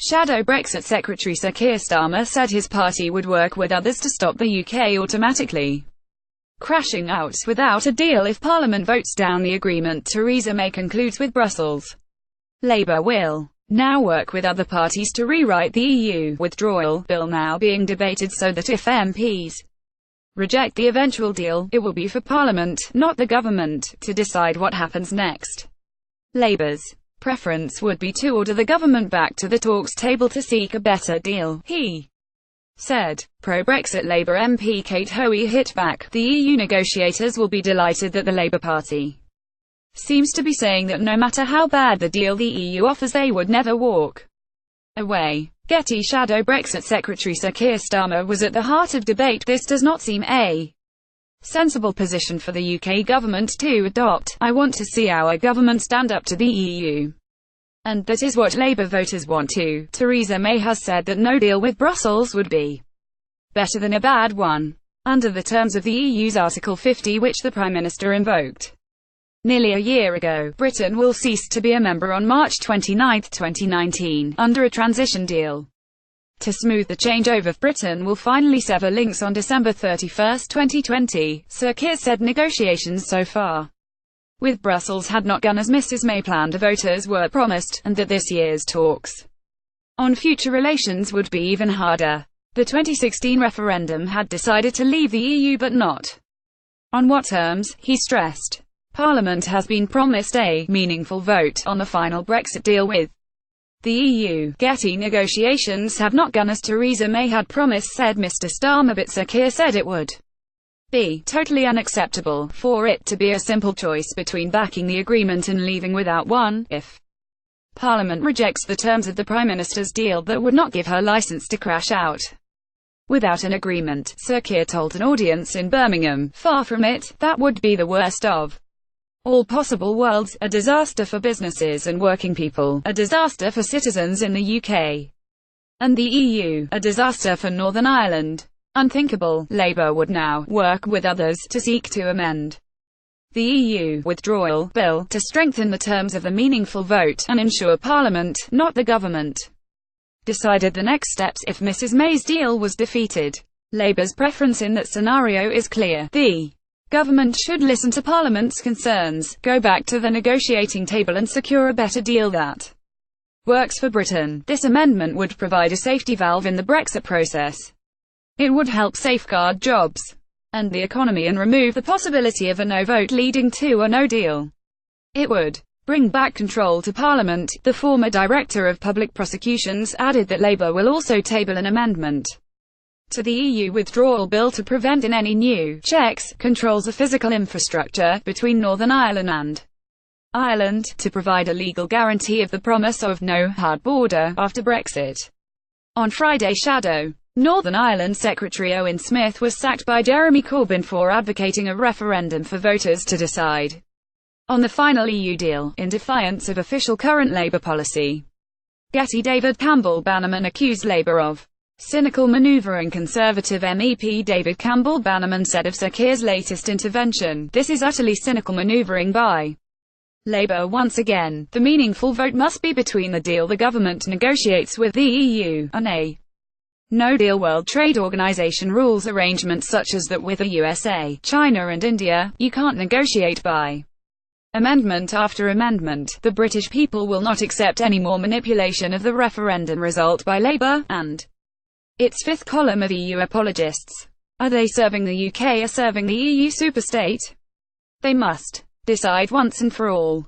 Shadow Brexit Secretary Sir Keir Starmer said his party would work with others to stop the UK automatically crashing out without a deal if Parliament votes down the agreement Theresa May concludes with Brussels. Labour will now work with other parties to rewrite the EU withdrawal bill now being debated so that if MPs reject the eventual deal, it will be for Parliament, not the government, to decide what happens next. Labour's preference would be to order the government back to the talks table to seek a better deal, he said. Pro-Brexit Labour MP Kate Hoey hit back. The EU negotiators will be delighted that the Labour Party seems to be saying that no matter how bad the deal the EU offers they would never walk away. GETTYShadow Brexit Secretary Sir Keir Starmer was at the heart of debate. This does not seem a sensible position for the UK government to adopt. I want to see our government stand up to the EU. And that is what Labour voters want too. Theresa May has said that no deal with Brussels would be better than a bad one, under the terms of the EU's Article 50 which the Prime Minister invoked nearly a year ago. Britain will cease to be a member on March 29, 2019, under a transition deal. To smooth the changeover, Britain will finally sever links on December 31, 2020, Sir Keir said. Negotiations so far with Brussels had not gone as Mrs May planned, voters were promised, and that this year's talks on future relations would be even harder. The 2016 referendum had decided to leave the EU but not on what terms, he stressed. Parliament has been promised a meaningful vote on the final Brexit deal with the EU. Getty negotiations have not gone as Theresa May had promised, said Mr Starmer, but Sir Keir said it would be totally unacceptable for it to be a simple choice between backing the agreement and leaving without one. If Parliament rejects the terms of the Prime Minister's deal, that would not give her license to crash out without an agreement, Sir Keir told an audience in Birmingham. Far from it, that would be the worst of all possible worlds, a disaster for businesses and working people, a disaster for citizens in the UK and the EU, a disaster for Northern Ireland. Unthinkable. Labour would now work with others to seek to amend the EU withdrawal bill to strengthen the terms of the meaningful vote and ensure Parliament, not the government, decided the next steps if Mrs May's deal was defeated. Labour's preference in that scenario is clear. The government should listen to Parliament's concerns, go back to the negotiating table and secure a better deal that works for Britain. This amendment would provide a safety valve in the Brexit process. It would help safeguard jobs and the economy and remove the possibility of a no vote leading to a no deal. It would bring back control to Parliament. The former Director of Public Prosecutions added that Labour will also table an amendment to the EU withdrawal bill to prevent any new checks, controls or physical infrastructure between Northern Ireland and Ireland, to provide a legal guarantee of the promise of no hard border after Brexit. On Friday, Northern Ireland Secretary Owen Smith was sacked by Jeremy Corbyn for advocating a referendum for voters to decide on the final EU deal, in defiance of official current Labour policy. Getty David Campbell Bannerman accused Labour of cynical manoeuvring. Conservative MEP David Campbell Bannerman said of Sir Keir's latest intervention, "This is utterly cynical manoeuvring by Labour once again. The meaningful vote must be between the deal the government negotiates with the EU and a no-deal World Trade Organization rules arrangements such as that with the USA, China and India. You can't negotiate by amendment after amendment. The British people will not accept any more manipulation of the referendum result by Labour and its fifth column of EU apologists. Are they serving the UK or serving the EU superstate? They must decide once and for all."